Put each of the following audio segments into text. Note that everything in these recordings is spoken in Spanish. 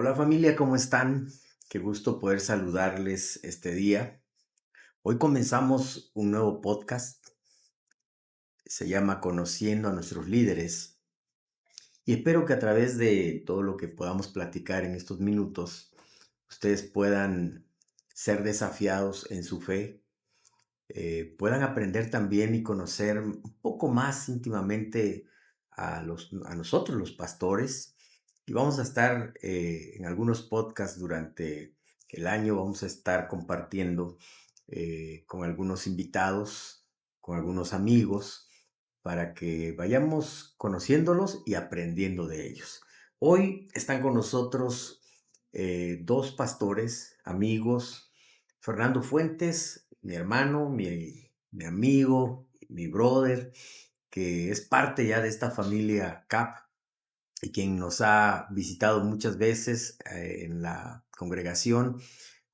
Hola familia, ¿cómo están? Qué gusto poder saludarles este día. Hoy comenzamos un nuevo podcast, se llama Conociendo a nuestros líderes y espero que a través de todo lo que podamos platicar en estos minutos, ustedes puedan ser desafiados en su fe, puedan aprender también y conocer un poco más íntimamente a nosotros los pastores. Y vamos a estar en algunos podcasts durante el año, vamos a estar compartiendo con algunos invitados, con algunos amigos, para que vayamos conociéndolos y aprendiendo de ellos. Hoy están con nosotros dos pastores, amigos, Fernando Fuentes, mi hermano, mi amigo, mi brother, que es parte ya de esta familia CAP y quien nos ha visitado muchas veces en la congregación,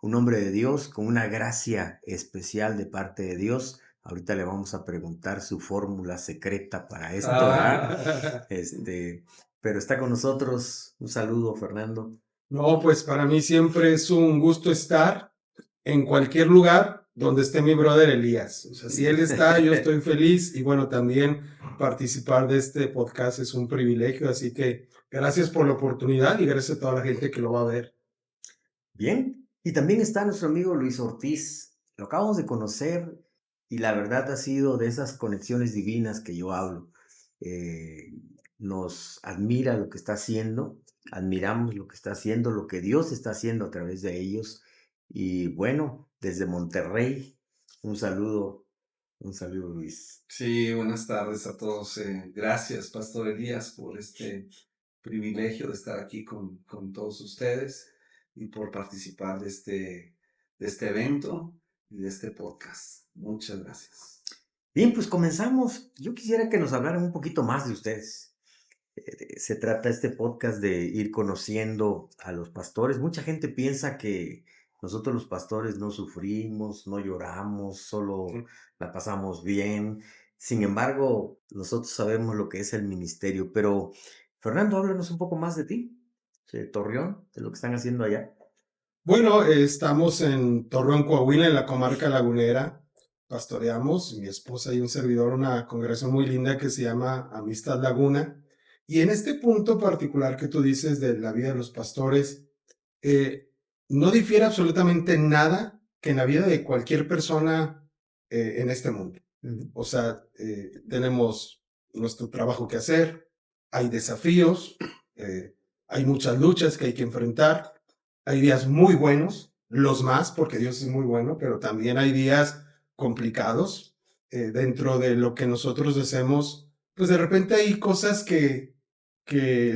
un hombre de Dios con una gracia especial de parte de Dios. Ahorita le vamos a preguntar su fórmula secreta para esto, ¿verdad? Pero está con nosotros. Un saludo, Fernando. No, pues para mí siempre es un gusto estar en cualquier lugar donde esté mi brother Elías. O sea, si él está, yo estoy feliz y bueno, también participar de este podcast es un privilegio, así que gracias por la oportunidad y gracias a toda la gente que lo va a ver. Bien, y también está nuestro amigo Luis Ortiz. Lo acabamos de conocer y la verdad ha sido de esas conexiones divinas que yo hablo. Eh, Nos admira lo que está haciendo, admiramos lo que está haciendo, lo que Dios está haciendo a través de ellos. Y bueno, desde Monterrey, un saludo, un saludo Luis. Sí, buenas tardes a todos. Gracias, Pastor Elías, por este privilegio de estar aquí con todos ustedes y por participar de este evento y de este podcast. Muchas gracias. Bien, pues comenzamos. Yo quisiera que nos hablaran un poquito más de ustedes. Se trata este podcast de ir conociendo a los pastores. Mucha gente piensa que nosotros los pastores no sufrimos, no lloramos, solo la pasamos bien. Sin embargo, nosotros sabemos lo que es el ministerio. Pero, Fernando, háblanos un poco más de ti, de Torreón, de lo que están haciendo allá. Bueno, estamos en Torreón, Coahuila, en la comarca lagunera. Pastoreamos, mi esposa y un servidor, una congregación muy linda que se llama Amistad Laguna. Y en este punto particular que tú dices de la vida de los pastores, eh, no difiere absolutamente nada que en la vida de cualquier persona en este mundo. O sea, tenemos nuestro trabajo que hacer, hay desafíos, hay muchas luchas que hay que enfrentar, hay días muy buenos, los más, porque Dios es muy bueno, pero también hay días complicados dentro de lo que nosotros hacemos. Pues de repente hay cosas que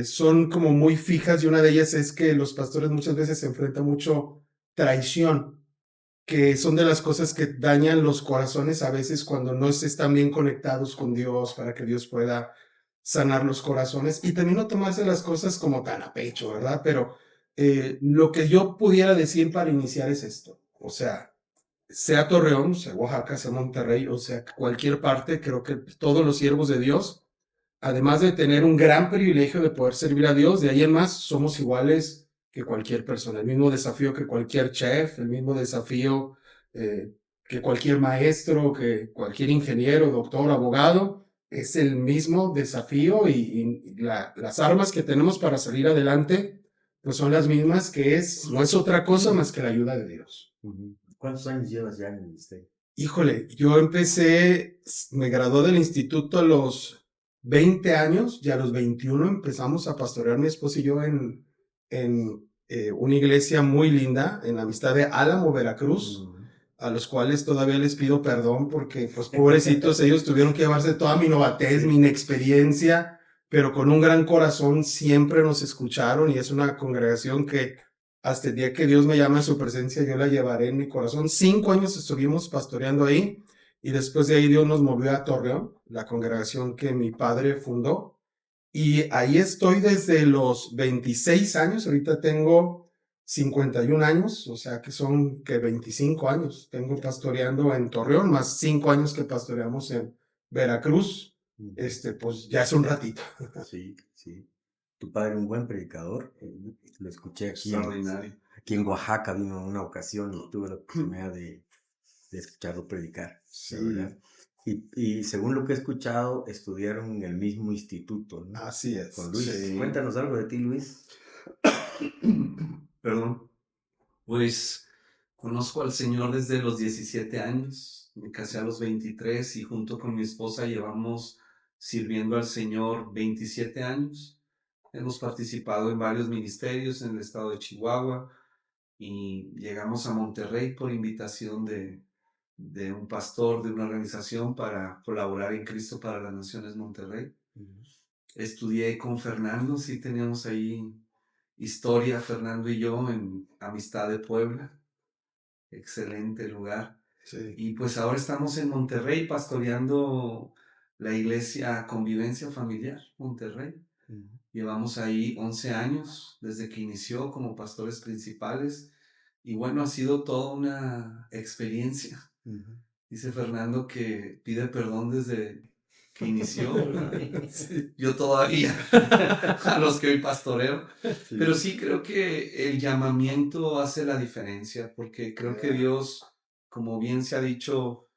son como muy fijas y una de ellas es que los pastores muchas veces se enfrentan mucho traición, que son de las cosas que dañan los corazones a veces cuando no se están bien conectados con Dios para que Dios pueda sanar los corazones y también no tomarse las cosas como tan a pecho, ¿verdad? Pero lo que yo pudiera decir para iniciar es esto, o sea Torreón, sea Oaxaca, sea Monterrey, o sea cualquier parte, creo que todos los siervos de Dios, además de tener un gran privilegio de poder servir a Dios, de ahí en más somos iguales que cualquier persona, el mismo desafío que cualquier chef, el mismo desafío que cualquier maestro, que cualquier ingeniero, doctor, abogado, es el mismo desafío y las armas que tenemos para salir adelante, pues son las mismas no es otra cosa más que la ayuda de Dios. ¿Cuántos años llevas ya en el ministerio? Híjole, yo me gradué del instituto a los 20 años y a los 21 empezamos a pastorear mi esposa y yo en una iglesia muy linda, en la Amistad de Álamo, Veracruz, a los cuales todavía les pido perdón porque, pues, pobrecitos, ellos tuvieron que llevarse toda mi novatez, mi inexperiencia, pero con un gran corazón siempre nos escucharon y es una congregación que hasta el día que Dios me llame a su presencia, yo la llevaré en mi corazón. 5 años estuvimos pastoreando ahí y después de ahí Dios nos movió a Torreón, la congregación que mi padre fundó. Y ahí estoy desde los 26 años, ahorita tengo 51 años, o sea que son que 25 años. Tengo pastoreando en Torreón, más 5 años que pastoreamos en Veracruz. Pues ya es un ratito. Sí, sí. tu padre un buen predicador. Lo escuché Extraordinario. aquí en Oaxaca, vino en una ocasión y tuve la oportunidad de escucharlo predicar, la Sí, verdad. Y según lo que he escuchado, estudiaron en el mismo instituto, ¿no? así es. Con Luis. Sí. Cuéntanos algo de ti, Luis. Perdón. Pues conozco al Señor desde los 17 años. Me casé a los 23 y junto con mi esposa llevamos sirviendo al Señor 27 años. Hemos participado en varios ministerios en el estado de Chihuahua y llegamos a Monterrey por invitación de un pastor de una organización para colaborar en Cristo para las Naciones Monterrey. Estudié con Fernando, sí teníamos ahí historia, Fernando y yo, en Amistad de Puebla. Excelente lugar. Sí. Y pues ahora estamos en Monterrey pastoreando la iglesia Convivencia Familiar, Monterrey. Llevamos ahí 11 años desde que inició como pastores principales. Y bueno, ha sido toda una experiencia. Dice Fernando que pide perdón desde que inició, ¿verdad? Sí. Yo todavía, a los que hoy pastoreo. Sí. Pero sí creo que el llamamiento hace la diferencia, porque creo que Dios, como bien se ha dicho,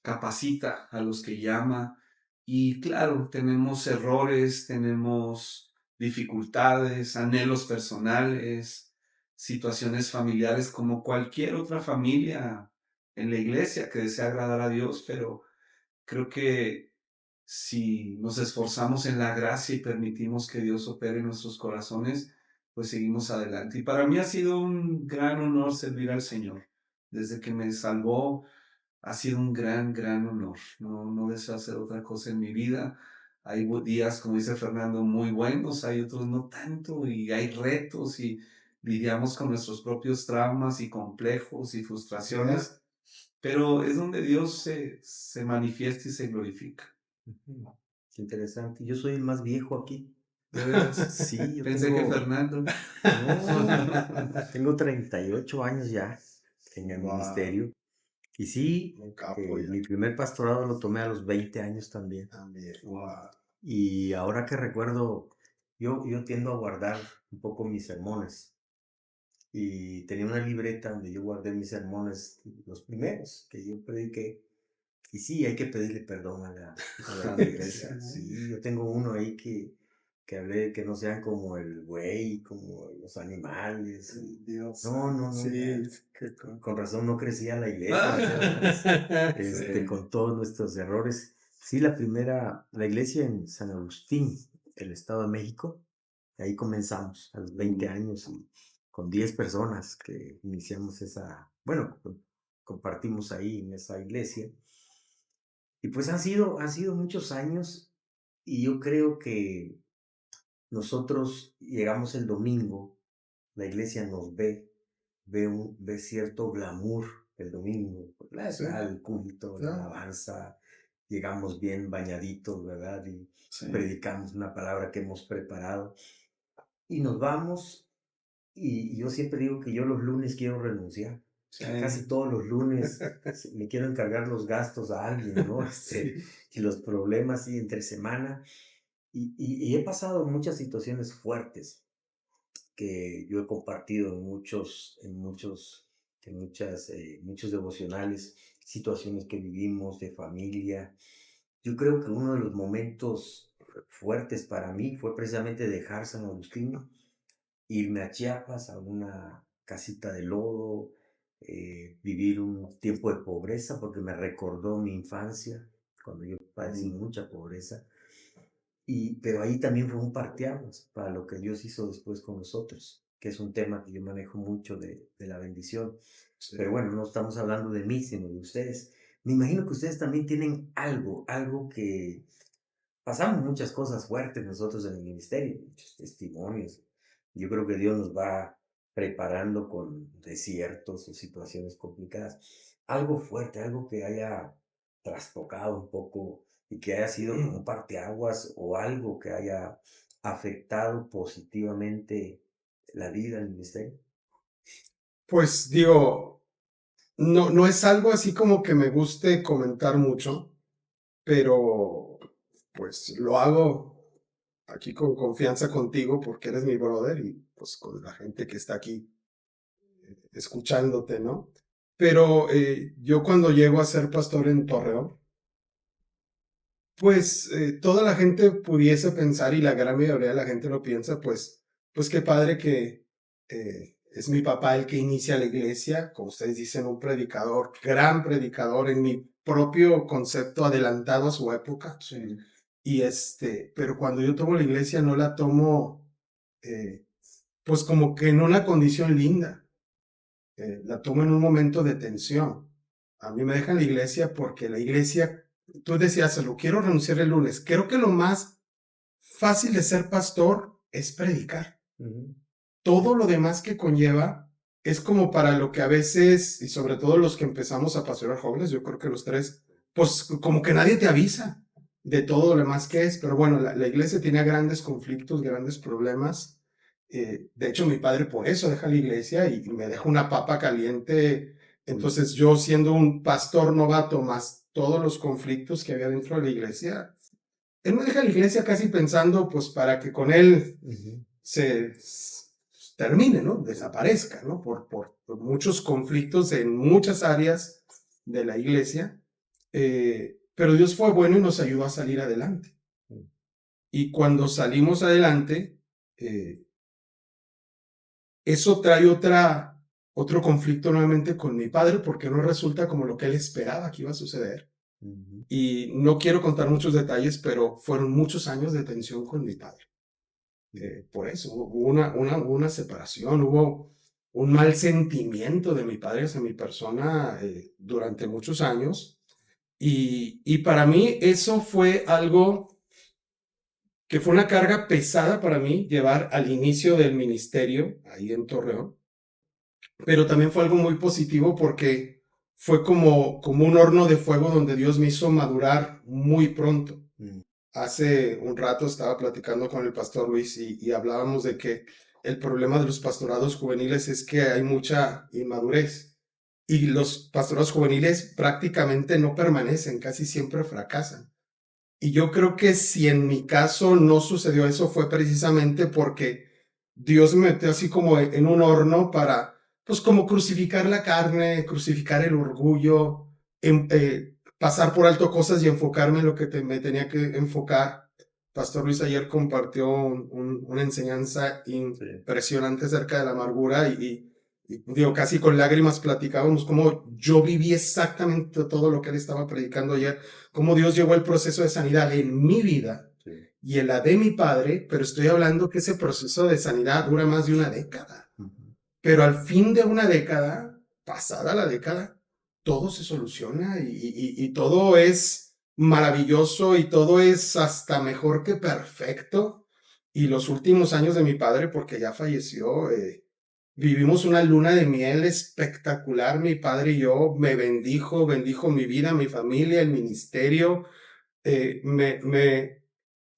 capacita a los que llama. Y claro, tenemos errores, tenemos dificultades, anhelos personales, situaciones familiares como cualquier otra familia en la iglesia que desea agradar a Dios, pero creo que si nos esforzamos en la gracia y permitimos que Dios opere en nuestros corazones, pues seguimos adelante. Y para mí ha sido un gran honor servir al Señor. Desde que me salvó, ha sido un gran, gran honor. No deseo hacer otra cosa en mi vida. Hay días, como dice Fernando, muy buenos, hay otros no tanto, y hay retos y lidiamos con nuestros propios traumas y complejos y frustraciones, pero es donde Dios se manifiesta y se glorifica. Qué interesante. Yo soy el más viejo aquí. ¿De veras? Sí, yo Pensé que tengo... Fernando. No, tengo 38 años ya en el Wow. ministerio. Y sí, Un capo ya. mi primer pastorado lo tomé a los 20 años también. También. Wow. Y ahora que recuerdo, yo tiendo a guardar un poco mis sermones. Y tenía una libreta donde yo guardé mis sermones, los primeros que yo prediqué. Y sí, hay que pedirle perdón a la iglesia. Sí, yo tengo uno ahí que hablé de que no sean como el buey, como los animales. Dios. No. Sí. Con razón no crecía la iglesia, Sí. con todos nuestros errores. Sí, la iglesia en San Agustín, el Estado de México, ahí comenzamos a los 20 años y con 10 personas que iniciamos compartimos ahí en esa iglesia. Y pues han sido muchos años y yo creo que nosotros llegamos el domingo, la iglesia nos ve cierto glamour el domingo, Sí. el culto, la Claro. alabanza, llegamos bien bañaditos, ¿verdad? Y Sí. predicamos una palabra que hemos preparado y nos vamos. Y yo siempre digo que yo los lunes quiero renunciar. Sí. Casi todos los lunes me quiero encargar los gastos a alguien, ¿no? Sí. Y los problemas y entre semana. Y he pasado muchas situaciones fuertes que yo he compartido en muchos devocionales, situaciones que vivimos de familia. Yo creo que uno de los momentos fuertes para mí fue precisamente dejar San Agustín, irme a Chiapas, a una casita de lodo, vivir un tiempo de pobreza, porque me recordó mi infancia, cuando yo padecí mucha pobreza. Pero ahí también fue un parteaguas para lo que Dios hizo después con nosotros, que es un tema que yo manejo mucho de la bendición. Sí. Pero bueno, no estamos hablando de mí, sino de ustedes. Me imagino que ustedes también tienen algo que pasamos muchas cosas fuertes nosotros en el ministerio, muchos testimonios. Yo creo que Dios nos va preparando con desiertos o situaciones complicadas. Algo fuerte, algo que haya trastocado un poco y que haya sido como un parteaguas o algo que haya afectado positivamente la vida del ministerio. Pues digo, no es algo así como que me guste comentar mucho, pero pues lo hago aquí con confianza contigo porque eres mi brother y pues con la gente que está aquí escuchándote, ¿no? Pero yo cuando llego a ser pastor en Torreón, pues toda la gente pudiese pensar, y la gran mayoría de la gente lo piensa, pues qué padre que es mi papá el que inicia la iglesia, como ustedes dicen, un predicador, gran predicador en mi propio concepto, adelantado a su época. Sí. Y pero cuando yo tomo la iglesia no la tomo, pues como que en una condición linda, la tomo en un momento de tensión. A mí me dejan la iglesia porque la iglesia, tú decías, lo quiero renunciar el lunes. Creo que lo más fácil de ser pastor es predicar. Todo lo demás que conlleva es como para lo que a veces, y sobre todo los que empezamos a pastorear jóvenes, yo creo que los tres, pues como que nadie te avisa de todo lo demás que es, pero bueno, la iglesia tenía grandes conflictos, grandes problemas. De hecho, mi padre por eso deja la iglesia y me deja una papa caliente. Entonces, yo siendo un pastor novato, más todos los conflictos que había dentro de la iglesia, él me deja la iglesia casi pensando, pues, para que con él se termine, ¿no? Desaparezca, ¿no? Por muchos conflictos en muchas áreas de la iglesia. Pero Dios fue bueno y nos ayudó a salir adelante. Y cuando salimos adelante, eso trae otro conflicto nuevamente con mi padre porque no resulta como lo que él esperaba que iba a suceder. Y no quiero contar muchos detalles, pero fueron muchos años de tensión con mi padre. Por eso hubo una separación, hubo un mal sentimiento de mi padre hacia mi persona durante muchos años. Y para mí eso fue algo que fue una carga pesada para mí llevar al inicio del ministerio ahí en Torreón, pero también fue algo muy positivo porque fue como un horno de fuego donde Dios me hizo madurar muy pronto. Hace un rato estaba platicando con el pastor Luis y hablábamos de que el problema de los pastorados juveniles es que hay mucha inmadurez y los pastorados juveniles prácticamente no permanecen, casi siempre fracasan. Y yo creo que si en mi caso no sucedió eso fue precisamente porque Dios me metió así como en un horno para, pues como crucificar la carne, crucificar el orgullo, pasar por alto cosas y enfocarme en lo que me tenía que enfocar. Pastor Luis ayer compartió una enseñanza impresionante acerca de la amargura y digo, casi con lágrimas platicábamos cómo yo viví exactamente todo lo que él estaba predicando ayer, cómo Dios llevó el proceso de sanidad en mi vida y en la de mi padre, pero estoy hablando que ese proceso de sanidad dura más de una década. Pero al fin de una década, pasada la década, todo se soluciona y todo es maravilloso y todo es hasta mejor que perfecto. Y los últimos años de mi padre, porque ya falleció, vivimos una luna de miel espectacular, mi padre y yo, bendijo mi vida, mi familia, el ministerio, eh, me, me,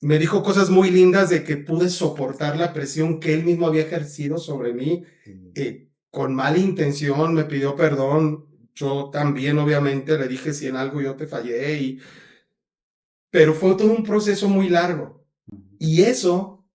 me dijo cosas muy lindas de que pude soportar la presión que él mismo había ejercido sobre mí, con mala intención, me pidió perdón, yo también obviamente le dije si en algo yo te fallé, pero fue todo un proceso muy largo. Y eso,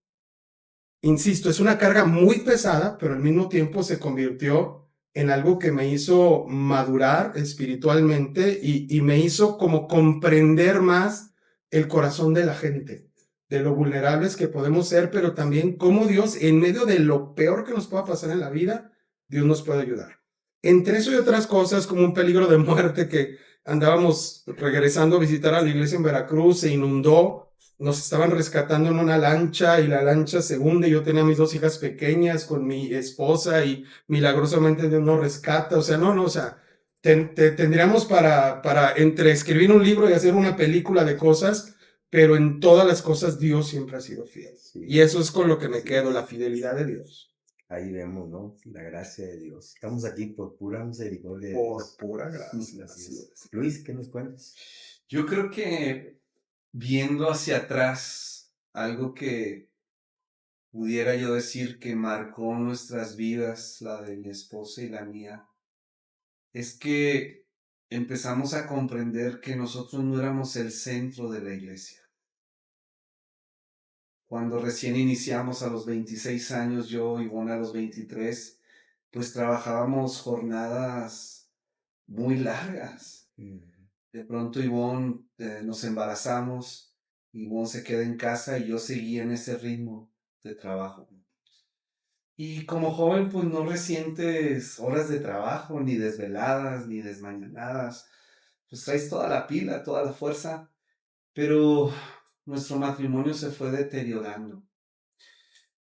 insisto, es una carga muy pesada, pero al mismo tiempo se convirtió en algo que me hizo madurar espiritualmente y me hizo como comprender más el corazón de la gente, de lo vulnerables que podemos ser, pero también cómo Dios, en medio de lo peor que nos pueda pasar en la vida, Dios nos puede ayudar. Entre eso y otras cosas, como un peligro de muerte que andábamos regresando a visitar a la iglesia en Veracruz, se inundó, nos estaban rescatando en una lancha y la lancha se hunde. Yo tenía mis 2 hijas pequeñas con mi esposa y milagrosamente Dios nos rescata. O sea, no, o sea, tendríamos para entre escribir un libro y hacer una película de cosas, pero en todas las cosas Dios siempre ha sido fiel. Y eso es con lo que me quedo, la fidelidad de Dios. Ahí vemos, ¿no? La gracia de Dios. Estamos aquí por pura misericordia de Por Dios. pura gracia. Así es. Luis, ¿qué nos cuentas? Yo creo que viendo hacia atrás, algo que pudiera yo decir que marcó nuestras vidas, la de mi esposa y la mía, es que empezamos a comprender que nosotros no éramos el centro de la iglesia. Cuando recién iniciamos a los 26 años, yo y Ivonne a los 23, pues trabajábamos jornadas muy largas. De pronto Ivonne nos embarazamos, Ivonne se queda en casa y yo seguí en ese ritmo de trabajo. Y como joven, pues no resientes horas de trabajo, ni desveladas, ni desmañanadas. Pues traes toda la pila, toda la fuerza, pero nuestro matrimonio se fue deteriorando.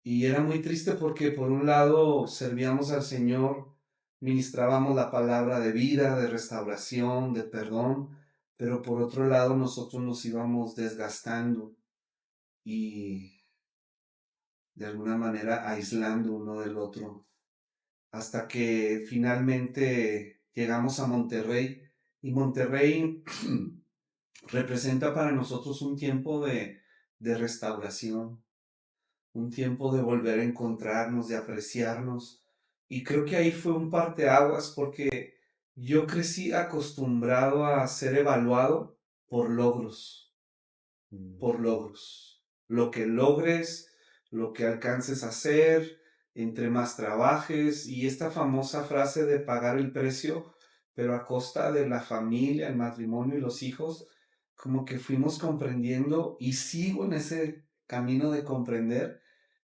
Y era muy triste porque por un lado servíamos al Señor, ministrábamos la palabra de vida, de restauración, de perdón, pero por otro lado nosotros nos íbamos desgastando y de alguna manera aislando uno del otro, hasta que finalmente llegamos a Monterrey, y Monterrey representa para nosotros un tiempo de restauración, un tiempo de volver a encontrarnos, de apreciarnos. Y creo que ahí fue un parteaguas porque yo crecí acostumbrado a ser evaluado por logros, por logros. Lo que logres, lo que alcances a hacer, entre más trabajes, y esta famosa frase de pagar el precio, pero a costa de la familia, el matrimonio y los hijos, como que fuimos comprendiendo, y sigo en ese camino de comprender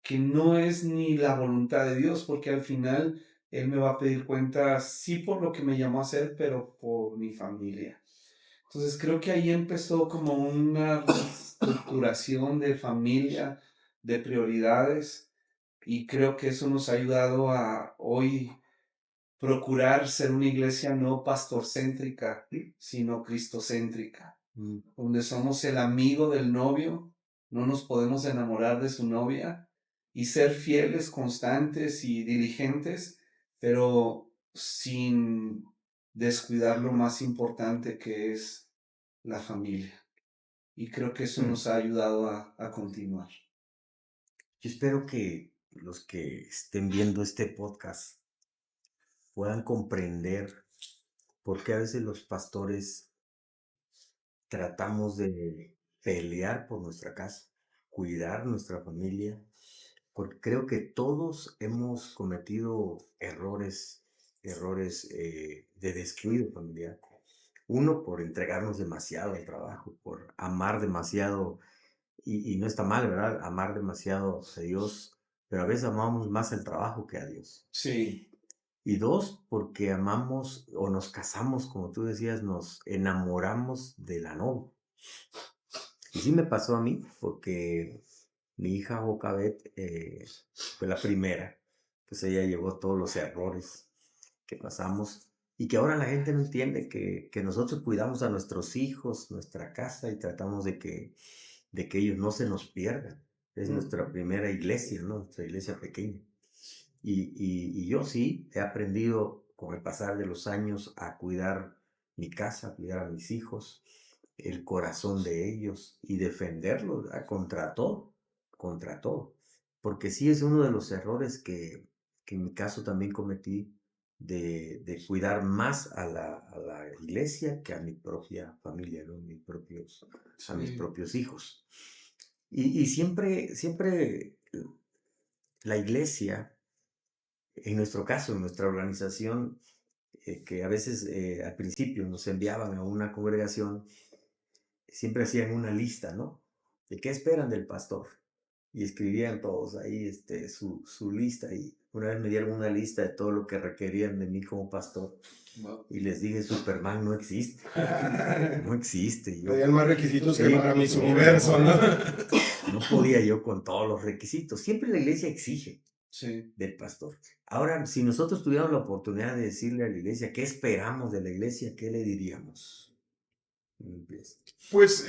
que no es ni la voluntad de Dios, porque al final Él me va a pedir cuentas, sí por lo que me llamó a hacer, pero por mi familia. Entonces creo que ahí empezó como una reestructuración de familia, de prioridades, y creo que eso nos ha ayudado a hoy procurar ser una iglesia no pastorcéntrica, sino cristocéntrica, donde somos el amigo del novio, no nos podemos enamorar de su novia, y ser fieles, constantes y diligentes, pero sin descuidar lo más importante, que es la familia. Y creo que eso nos ha ayudado a continuar. Yo espero que los que estén viendo este podcast puedan comprender por qué a veces los pastores tratamos de pelear por nuestra casa, cuidar nuestra familia, porque creo que todos hemos cometido errores de descuido familiar. Uno, por entregarnos demasiado al trabajo, por amar demasiado, y no está mal, ¿verdad? Amar demasiado a Dios, pero a veces amamos más el trabajo que a Dios. Sí. Y dos, porque amamos o nos casamos, como tú decías, nos enamoramos de la novia. Y sí me pasó a mí, porque mi hija Jocabet fue la primera, pues ella llevó todos los errores que pasamos y que ahora la gente no entiende que nosotros cuidamos a nuestros hijos, nuestra casa y tratamos de que ellos no se nos pierdan. Es nuestra primera iglesia, ¿no? Nuestra iglesia pequeña. Y yo sí he aprendido con el pasar de los años a cuidar mi casa, a cuidar a mis hijos, el corazón de ellos y defenderlos contra todo, contra todo. Porque sí es uno de los errores que en mi caso también cometí de cuidar más a la iglesia que a mi propia familia, ¿no? A mis propios hijos. Y siempre la iglesia, en nuestro caso, en nuestra organización, que a veces al principio nos enviaban a una congregación, siempre hacían una lista, ¿no? ¿De qué esperan del pastor? Y escribían todos ahí su lista. Y una vez me dieron una lista de todo lo que requerían de mí como pastor. Wow. Y les dije, Superman no existe. No existe. Pedían más requisitos Sí, que para Miss Universo, ¿no? No podía yo con todos los requisitos. Siempre la iglesia exige Sí. del pastor. Ahora, si nosotros tuviéramos la oportunidad de decirle a la iglesia qué esperamos de la iglesia, ¿qué le diríamos? Pues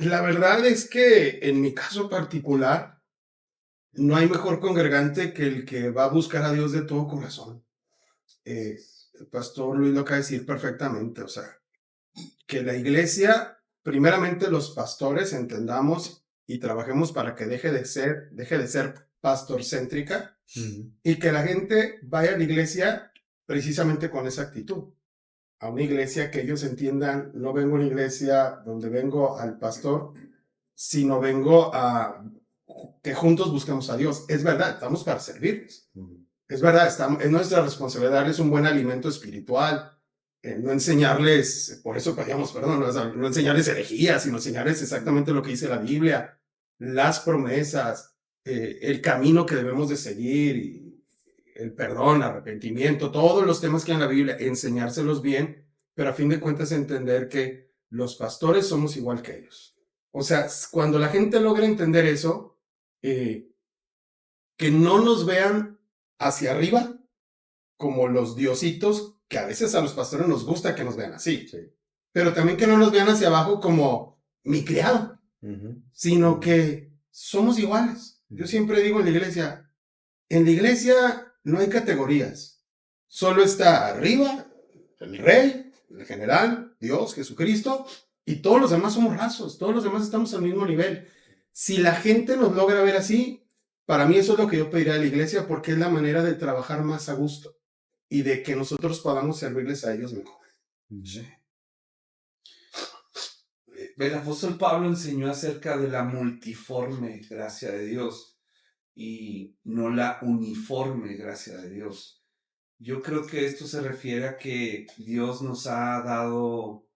la verdad es que en mi caso particular, no hay mejor congregante que el que va a buscar a Dios de todo corazón. El pastor Luis lo acaba de decir perfectamente, o sea, que la iglesia, primeramente los pastores entendamos y trabajemos para que deje de ser pastorcéntrica y que la gente vaya a la iglesia precisamente con esa actitud. A una iglesia que ellos entiendan, no vengo a una iglesia donde vengo al pastor, sino vengo a que juntos busquemos a Dios. Es verdad, estamos para servirles. Ujú. Es verdad, es nuestra responsabilidad darles un buen alimento espiritual, no enseñarles, por eso pedíamos perdón, no enseñarles herejías, sino enseñarles exactamente lo que dice la Biblia, las promesas, el camino que debemos de seguir, y el perdón, arrepentimiento, todos los temas que hay en la Biblia, enseñárselos bien, pero a fin de cuentas entender que los pastores somos igual que ellos. O sea, cuando la gente logra entender eso, que no nos vean hacia arriba como los diositos, que a veces a los pastores nos gusta que nos vean así, Sí. pero también que no nos vean hacia abajo como mi criado, Ujú. sino que somos iguales. Yo siempre digo en la iglesia no hay categorías, solo está arriba el rey, el general, Dios, Jesucristo, y todos los demás somos rasos, todos los demás estamos al mismo nivel. Si la gente nos logra ver así, para mí eso es lo que yo pediría a la iglesia, porque es la manera de trabajar más a gusto y de que nosotros podamos servirles a ellos mejor. Sí. El apóstol Pablo enseñó acerca de la multiforme gracia de Dios y no la uniforme gracia de Dios. Yo creo que esto se refiere a que Dios nos ha dado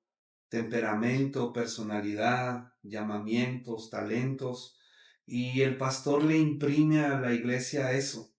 temperamento, personalidad, llamamientos, talentos, y el pastor le imprime a la iglesia eso,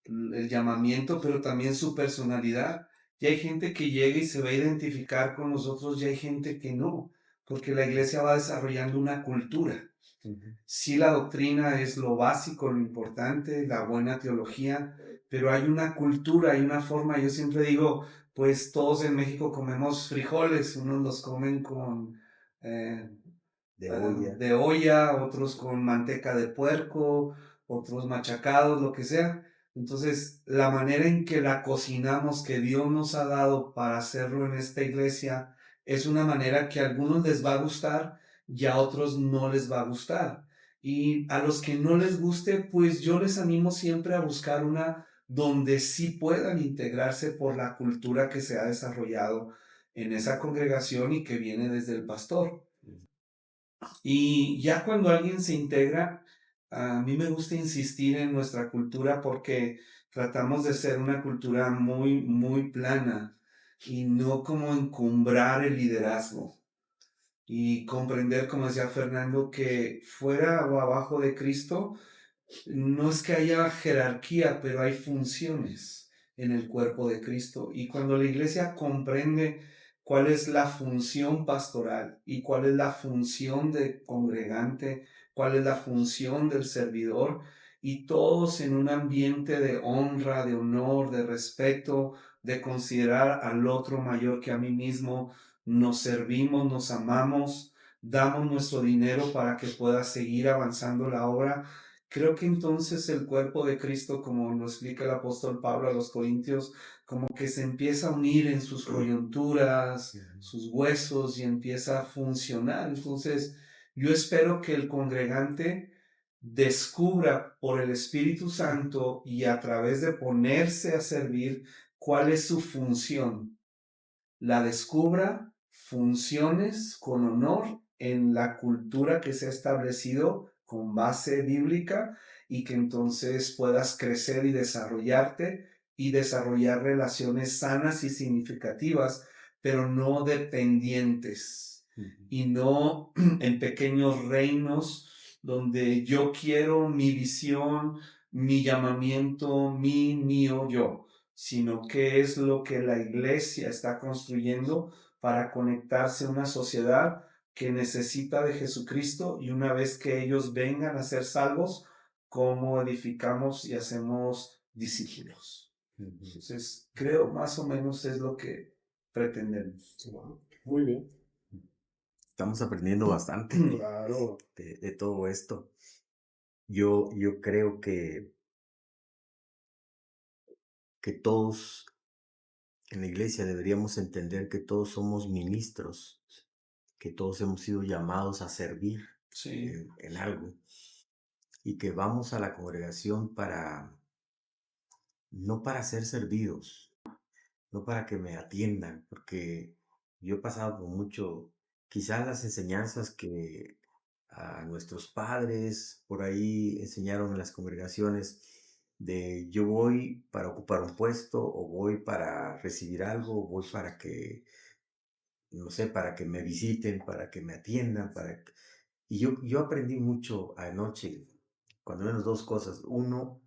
el llamamiento, pero también su personalidad. Y hay gente que llega y se va a identificar con nosotros y hay gente que no, porque la iglesia va desarrollando una cultura. Ujú. Sí, la doctrina es lo básico, lo importante, la buena teología, pero hay una cultura, hay una forma. Yo siempre digo, pues todos en México comemos frijoles, unos los comen con eh, De olla. de olla, otros con manteca de puerco, otros machacados, lo que sea. Entonces, la manera en que la cocinamos, que Dios nos ha dado para hacerlo en esta iglesia, es una manera que a algunos les va a gustar y a otros no les va a gustar. Y a los que no les guste, pues yo les animo siempre a buscar una donde sí puedan integrarse por la cultura que se ha desarrollado en esa congregación y que viene desde el pastor. Y ya cuando alguien se integra, a mí me gusta insistir en nuestra cultura porque tratamos de ser una cultura muy, muy plana y no como encumbrar el liderazgo y comprender, como decía Fernando, que fuera o abajo de Cristo no es que haya jerarquía, pero hay funciones en el cuerpo de Cristo. Y cuando la iglesia comprende cuál es la función pastoral y cuál es la función de congregante, cuál es la función del servidor, y todos en un ambiente de honra, de honor, de respeto, de considerar al otro mayor que a mí mismo, nos servimos, nos amamos, damos nuestro dinero para que pueda seguir avanzando la obra. Creo que entonces el cuerpo de Cristo, como lo explica el apóstol Pablo a los Corintios, como que se empieza a unir en sus coyunturas, sus huesos y empieza a funcionar. Entonces, yo espero que el congregante descubra por el Espíritu Santo y a través de ponerse a servir cuál es su función. La descubra, funciones con honor en la cultura que se ha establecido con base bíblica y que entonces puedas crecer y desarrollar relaciones sanas y significativas, pero no dependientes y no en pequeños reinos donde yo quiero mi visión, mi llamamiento, mi mío, yo, sino qué es lo que la iglesia está construyendo para conectarse a una sociedad que necesita de Jesucristo, y una vez que ellos vengan a ser salvos, cómo edificamos y hacemos discípulos. Entonces, creo más o menos es lo que pretendemos. Muy bien. Estamos aprendiendo bastante Claro. de todo esto. Yo creo que todos en la iglesia deberíamos entender que todos somos ministros, que todos hemos sido llamados a servir Sí, en algo y que vamos a la congregación no para ser servidos, no para que me atiendan, porque yo he pasado por mucho, quizás las enseñanzas que a nuestros padres, por ahí enseñaron en las congregaciones de yo voy para ocupar un puesto o voy para recibir algo, o voy para que, no sé, para que me visiten, para que me atiendan, y yo aprendí mucho anoche, cuando menos dos cosas. Uno,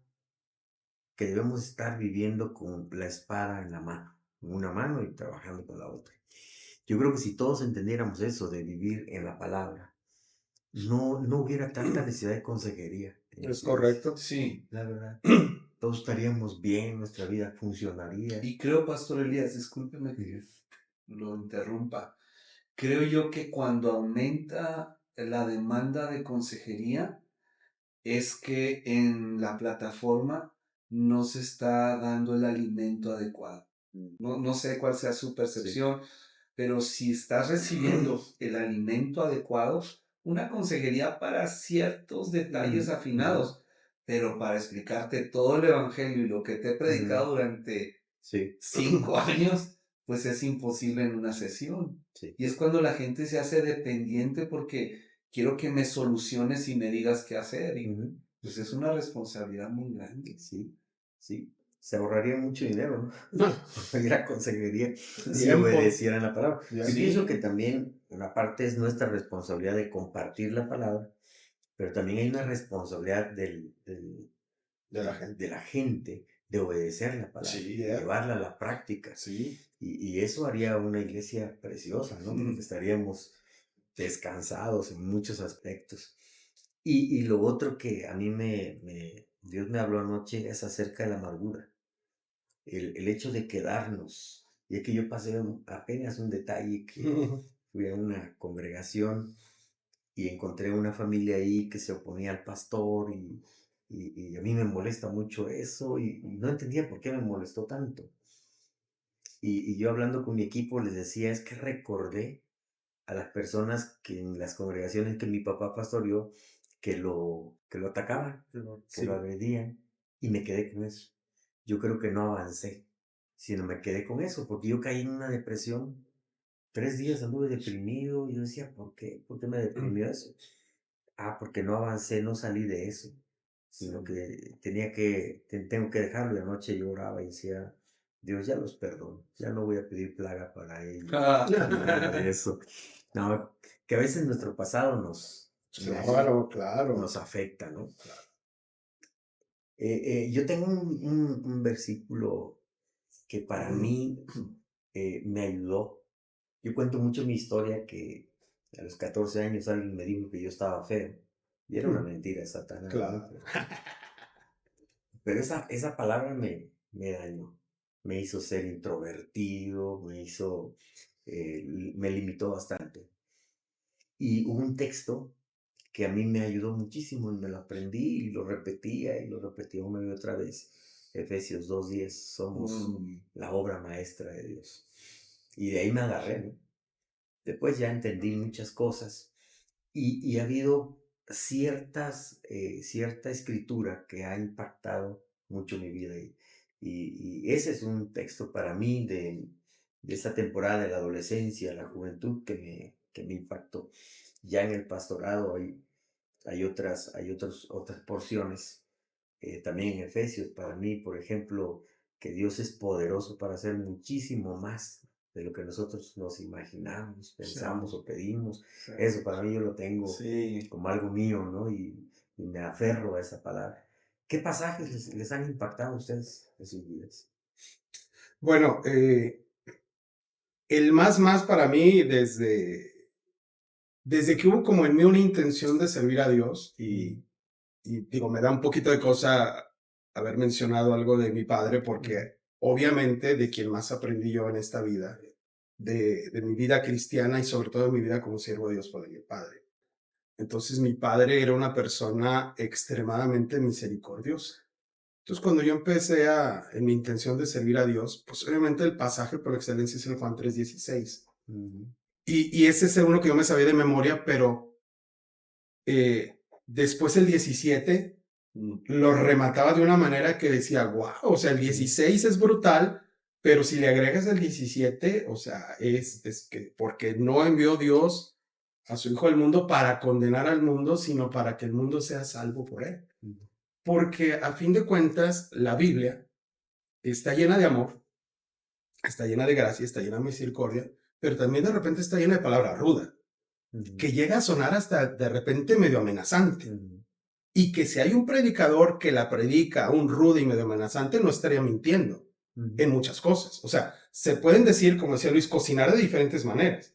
que debemos estar viviendo con la espada en la mano, con una mano y trabajando con la otra. Yo creo que si todos entendiéramos eso de vivir en la palabra, no hubiera tanta necesidad de consejería en Es las iglesias. correcto. Sí. La verdad, todos estaríamos bien, nuestra vida funcionaría. Y creo, Pastor Elías, discúlpeme que lo interrumpa. Creo yo que cuando aumenta la demanda de consejería, es que en la plataforma no se está dando el alimento adecuado. No sé cuál sea su Sí. percepción, pero si estás recibiendo el alimento adecuado, una consejería para ciertos detalles afinados, pero para explicarte todo el evangelio y lo que te he predicado durante Sí, 5 años, pues es imposible en una sesión. sí, Y es cuando la gente se hace dependiente porque quiero que me soluciones y me digas qué hacer. Y ujú, pues es una responsabilidad muy grande. sí, sí. Se ahorraría mucho dinero, ¿no? Ir a consejería si Tiempo. obedecieran la palabra. Yo Sí. pienso que también una parte es nuestra responsabilidad de compartir la palabra, pero también hay una responsabilidad De la gente. de la gente de obedecer la palabra, Sí, de llevarla a la práctica. Sí. Y eso haría una iglesia preciosa, ¿no? Porque estaríamos descansados en muchos aspectos. Y lo otro que a mí Dios me habló anoche es acerca de la amargura. El hecho de quedarnos. Y es que yo pasé apenas un detalle que fui a una congregación y encontré una familia ahí que se oponía al pastor y a mí me molesta mucho eso y no entendía por qué me molestó tanto. Y yo hablando con mi equipo les decía, es que recordé a las personas que en las congregaciones que mi papá pastoreó, que lo atacaban, que lo agredían, y me quedé con eso. Yo creo que no avancé, sino me quedé con eso, porque yo caí en una depresión. 3 días anduve deprimido, y yo decía, ¿por qué? ¿Por qué me deprimió eso? Ah, porque no avancé, no salí de eso, sino que tengo que dejarlo. Y anoche yo oraba y decía, Dios, ya los perdono, ya no voy a pedir plaga para ellos, ni nada de eso. No, que a veces nuestro pasado Claro. nos afecta, ¿no? Yo tengo un versículo que para mí me ayudó. Yo cuento mucho mi historia que a los 14 años alguien me dijo que yo estaba feo. Y era una mentira, Satanás. Claro. ¿No? Pero esa palabra me dañó. Me hizo ser introvertido, me limitó bastante. Y hubo un texto que a mí me ayudó muchísimo y me lo aprendí y lo repetía una y otra vez. Efesios 2:10, somos la obra maestra de Dios. Y de ahí me agarré, ¿no? Después ya entendí muchas cosas y ha habido cierta escritura que ha impactado mucho mi vida. Y ese es un texto para mí de esa temporada de la adolescencia, la juventud que me impactó. Ya en el pastorado hay otras porciones, también en Efesios, para mí, por ejemplo, que Dios es poderoso para hacer muchísimo más de lo que nosotros nos imaginamos, pensamos o pedimos. Sí. Eso para mí yo lo tengo Sí. como algo mío, ¿no? Y me aferro a esa palabra. ¿Qué pasajes les han impactado a ustedes en sus vidas? Bueno, el más para mí desde que hubo como en mí una intención de servir a Dios y digo, me da un poquito de cosa haber mencionado algo de mi padre porque obviamente de quien más aprendí yo en esta vida, de mi vida cristiana y sobre todo de mi vida como siervo de Dios fue de mi padre. Entonces mi padre era una persona extremadamente misericordiosa. Entonces cuando yo empecé en mi intención de servir a Dios, pues obviamente el pasaje por excelencia es el Juan 3:16. Y ese es uno que yo me sabía de memoria, pero después el 17 lo remataba de una manera que decía, wow, o sea, el 16 es brutal, pero si le agregas el 17, o sea, es que porque no envió Dios a su Hijo al mundo para condenar al mundo, sino para que el mundo sea salvo por él. Porque a fin de cuentas, la Biblia está llena de amor, está llena de gracia, está llena de misericordia, pero también de repente está llena de palabra ruda, que llega a sonar hasta de repente medio amenazante. Y que si hay un predicador que la predica un rudo y medio amenazante, no estaría mintiendo en muchas cosas. O sea, se pueden decir, como decía Luis, cocinar de diferentes maneras.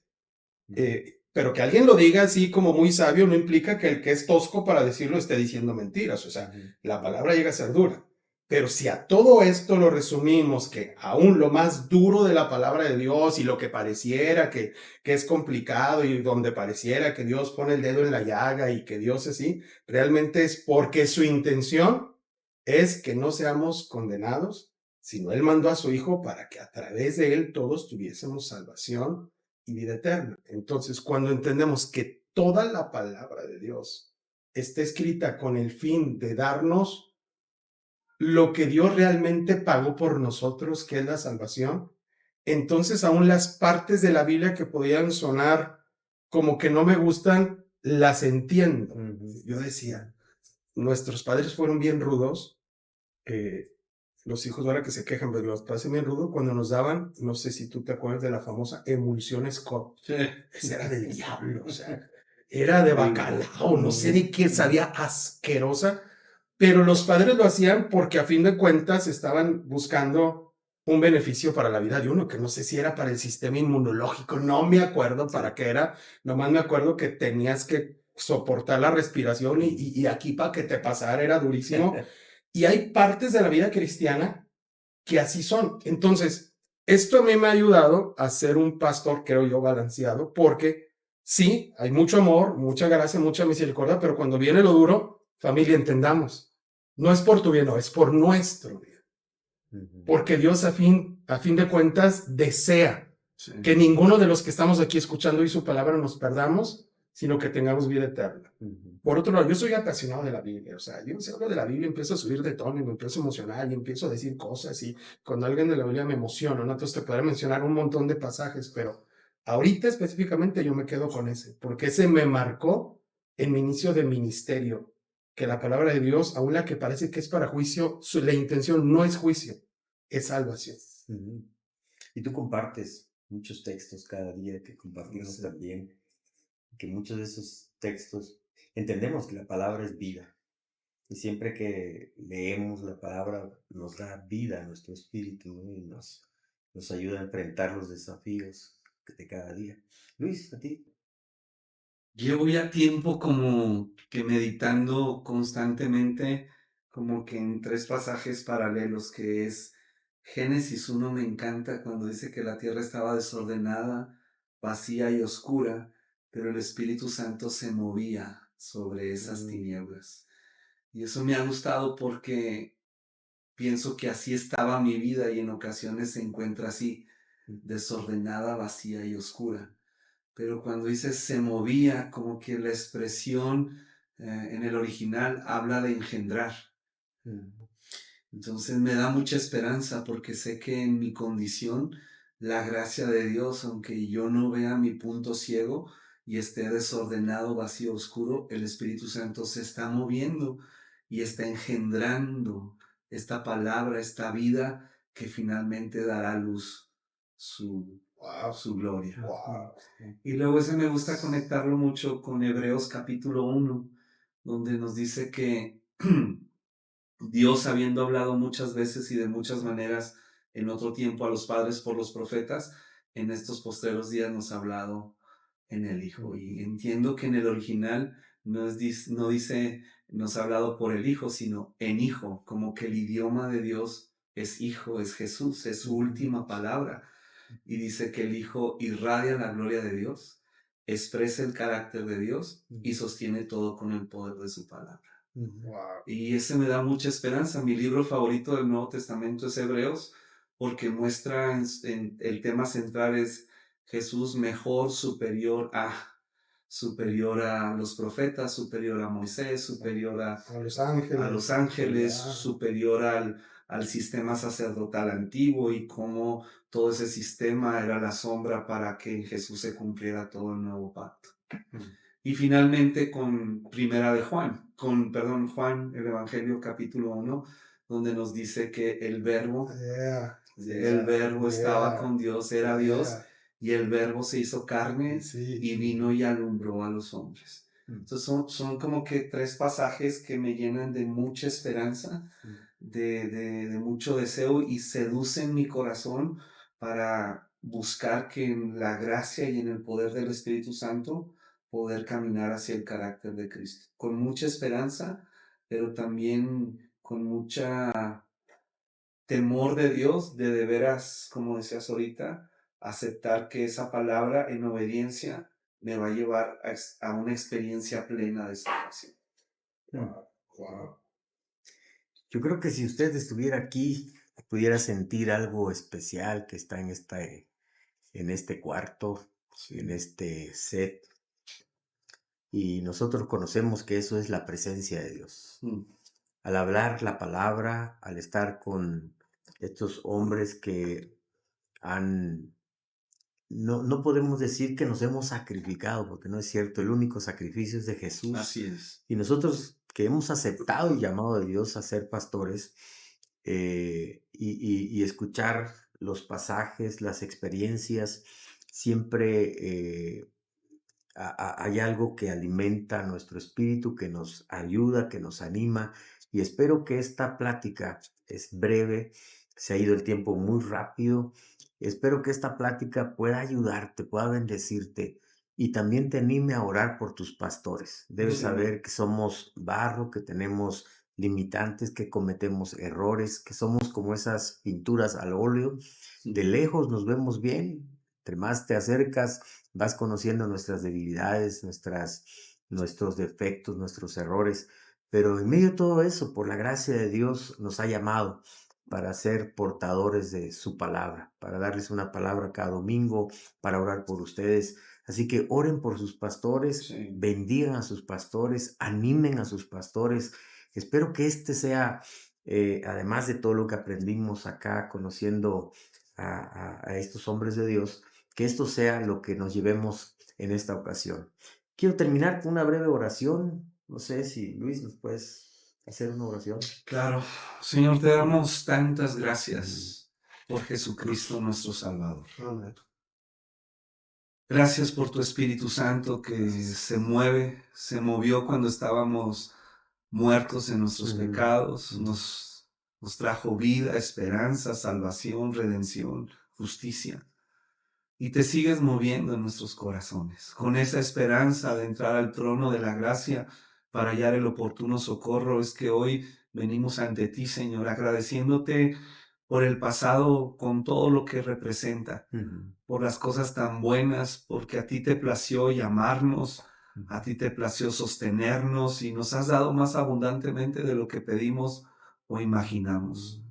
Pero que alguien lo diga así como muy sabio no implica que el que es tosco para decirlo esté diciendo mentiras. O sea, la palabra llega a ser dura. Pero si a todo esto lo resumimos, que aún lo más duro de la palabra de Dios y lo que pareciera que es complicado y donde pareciera que Dios pone el dedo en la llaga y que Dios es así, realmente es porque su intención es que no seamos condenados, sino Él mandó a su Hijo para que a través de Él todos tuviésemos salvación y vida eterna. Entonces, cuando entendemos que toda la palabra de Dios está escrita con el fin de darnos lo que Dios realmente pagó por nosotros, que es la salvación, entonces aún las partes de la Biblia que podían sonar como que no me gustan, las entiendo. Yo decía, nuestros padres fueron bien rudos, los hijos ahora que se quejan, pero los padres bien rudos cuando nos daban, no sé si tú te acuerdas de la famosa emulsión Scott. Sí. Esa era del diablo, o sea, era de bacalao, no sé de qué, sabía asquerosa, pero los padres lo hacían porque a fin de cuentas estaban buscando un beneficio para la vida de uno, que no sé si era para el sistema inmunológico, no me acuerdo para qué era, nomás me acuerdo que tenías que soportar la respiración y aquí para que te pasara era durísimo. Y hay partes de la vida cristiana que así son. Entonces, esto a mí me ha ayudado a ser un pastor, creo yo, balanceado, porque sí, hay mucho amor, mucha gracia, mucha misericordia, pero cuando viene lo duro, familia, entendamos, no es por tu bien, no, es por nuestro bien. Porque Dios a fin de cuentas desea que ninguno de los que estamos aquí escuchando hoy su palabra nos perdamos, sino que tengamos vida eterna. Por otro lado, yo soy apasionado de la Biblia, o sea, yo si hablo de la Biblia empiezo a subir de tono y me empiezo a emocionar y empiezo a decir cosas y cuando alguien de la Biblia me emociona, ¿no? Entonces te podré mencionar un montón de pasajes, pero ahorita específicamente yo me quedo con ese, porque ese me marcó en mi inicio de ministerio, que la palabra de Dios, aun la que parece que es para juicio, la intención no es juicio, es salvación. Y tú compartes muchos textos cada día que compartimos también, que muchos de esos textos entendemos que la palabra es vida. Y siempre que leemos la palabra nos da vida a nuestro espíritu, ¿no? Y nos ayuda a enfrentar los desafíos de cada día. Luis, ¿a ti? Llevo ya tiempo como que meditando constantemente, como que en tres pasajes paralelos, que es Génesis 1, me encanta cuando dice que la tierra estaba desordenada, vacía y oscura, pero el Espíritu Santo se movía sobre esas tinieblas. Y eso me ha gustado porque pienso que así estaba mi vida y en ocasiones se encuentra así, desordenada, vacía y oscura. Pero cuando dice se movía, como que la expresión en el original habla de engendrar. Entonces me da mucha esperanza porque sé que en mi condición, la gracia de Dios, aunque yo no vea mi punto ciego y esté desordenado, vacío, oscuro, el Espíritu Santo se está moviendo y está engendrando esta palabra, esta vida que finalmente dará a luz su gloria. Wow. Y luego ese me gusta conectarlo mucho con Hebreos capítulo 1, donde nos dice que Dios, habiendo hablado muchas veces y de muchas maneras en otro tiempo a los padres por los profetas, en estos postreros días nos ha hablado en el Hijo. Y entiendo que en el original no dice nos ha hablado por el Hijo, sino en Hijo, como que el idioma de Dios es Hijo, es Jesús, es su última palabra. Y dice que el Hijo irradia la gloria de Dios, expresa el carácter de Dios y sostiene todo con el poder de su palabra. Wow. Y ese me da mucha esperanza. Mi libro favorito del Nuevo Testamento es Hebreos, porque muestra el tema central es Jesús mejor, superior a los profetas, superior a Moisés, superior a los ángeles, superior al sistema sacerdotal antiguo y cómo todo ese sistema era la sombra para que en Jesús se cumpliera todo el nuevo pacto. Y finalmente con Primera de Juan, Juan, el Evangelio capítulo 1, donde nos dice que Yeah, el verbo estaba yeah, con Dios, era Dios, yeah. y el verbo se hizo carne Sí. y vino y alumbró a los hombres. Entonces son como que tres pasajes que me llenan de mucha esperanza, de mucho deseo y seducen mi corazón para buscar que en la gracia y en el poder del Espíritu Santo poder caminar hacia el carácter de Cristo. Con mucha esperanza, pero también con mucha temor de Dios, de veras, como decías ahorita, aceptar que esa palabra en obediencia me va a llevar a una experiencia plena de salvación. Wow, wow. Yo creo que si usted estuviera aquí, pudiera sentir algo especial que está en este cuarto, en este set. Y nosotros conocemos que eso es la presencia de Dios. Al hablar la palabra, al estar con estos hombres que no podemos decir que nos hemos sacrificado, porque no es cierto, el único sacrificio es de Jesús. Así es. Y nosotros que hemos aceptado el llamado de Dios a ser pastores, y escuchar los pasajes, las experiencias, siempre hay algo que alimenta nuestro espíritu, que nos ayuda, que nos anima. Y espero que esta plática es breve, se ha ido el tiempo muy rápido. Espero que esta plática pueda ayudarte, pueda bendecirte y también te anime a orar por tus pastores. Debes Sí. saber que somos barro, que tenemos limitantes, que cometemos errores, que somos como esas pinturas al óleo. De lejos nos vemos bien, entre más te acercas, vas conociendo nuestras debilidades, nuestros defectos, nuestros errores, pero en medio de todo eso, por la gracia de Dios, nos ha llamado para ser portadores de su palabra, para darles una palabra cada domingo, para orar por ustedes. Así que oren por sus pastores, Sí. bendigan a sus pastores, animen a sus pastores. Espero que este sea, además de todo lo que aprendimos acá conociendo a estos hombres de Dios, que esto sea lo que nos llevemos en esta ocasión. Quiero terminar con una breve oración. No sé si Luis nos puedes hacer una oración. Claro, Señor, te damos tantas gracias por Jesucristo nuestro Salvador. Amén. Gracias por tu Espíritu Santo que se movió cuando estábamos muertos en nuestros pecados, nos trajo vida, esperanza, salvación, redención, justicia. Y te sigues moviendo en nuestros corazones, con esa esperanza de entrar al trono de la gracia para hallar el oportuno socorro. Es que hoy venimos ante ti, Señor, agradeciéndote por el pasado con todo lo que representa, por las cosas tan buenas, porque a ti te plació llamarnos, a ti te plació sostenernos y nos has dado más abundantemente de lo que pedimos o imaginamos.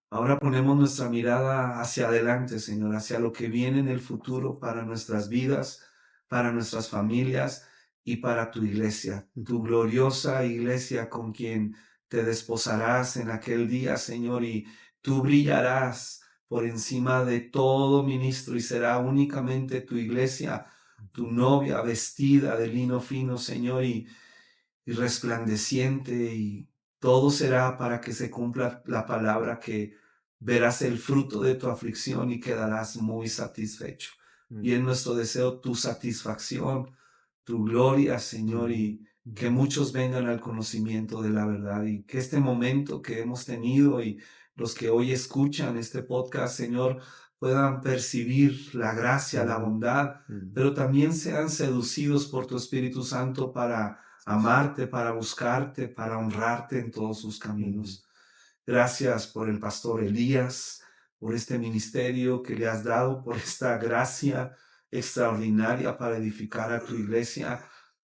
Ahora ponemos nuestra mirada hacia adelante, Señor, hacia lo que viene en el futuro para nuestras vidas, para nuestras familias y para tu iglesia, tu gloriosa iglesia con quien te desposarás en aquel día, Señor, y tú brillarás por encima de todo ministro y será únicamente tu iglesia, tu novia vestida de lino fino, Señor, y resplandeciente, y todo será para que se cumpla la palabra que verás el fruto de tu aflicción y quedarás muy satisfecho. Y es nuestro deseo tu satisfacción, tu gloria, Señor, y que muchos vengan al conocimiento de la verdad, y que este momento que hemos tenido y los que hoy escuchan este podcast, Señor, puedan percibir la gracia, la bondad, pero también sean seducidos por tu Espíritu Santo para amarte, para buscarte, para honrarte en todos sus caminos. Gracias por el pastor Elías, por este ministerio que le has dado, por esta gracia extraordinaria para edificar a tu iglesia.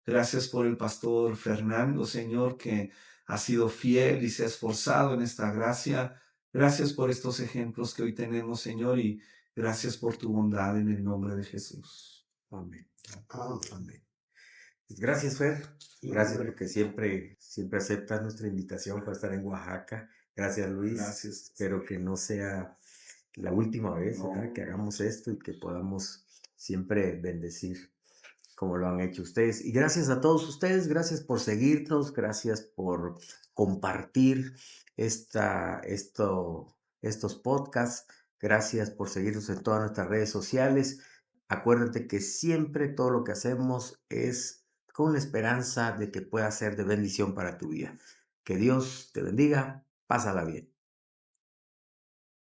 Gracias por el pastor Fernando, Señor, que ha sido fiel y se ha esforzado en esta gracia. Gracias por estos ejemplos que hoy tenemos, Señor, y gracias por tu bondad en el nombre de Jesús. Amén. Amén. Pues gracias, Fer. Gracias porque siempre aceptas nuestra invitación para estar en Oaxaca. Gracias, Luis. Gracias. Espero que no sea la última vez, ¿verdad?, que hagamos esto y que podamos siempre bendecir como lo han hecho ustedes. Y gracias a todos ustedes, gracias por seguirnos, gracias por compartir estos podcasts, gracias por seguirnos en todas nuestras redes sociales. Acuérdate que siempre todo lo que hacemos es con la esperanza de que pueda ser de bendición para tu vida. Que Dios te bendiga, pásala bien.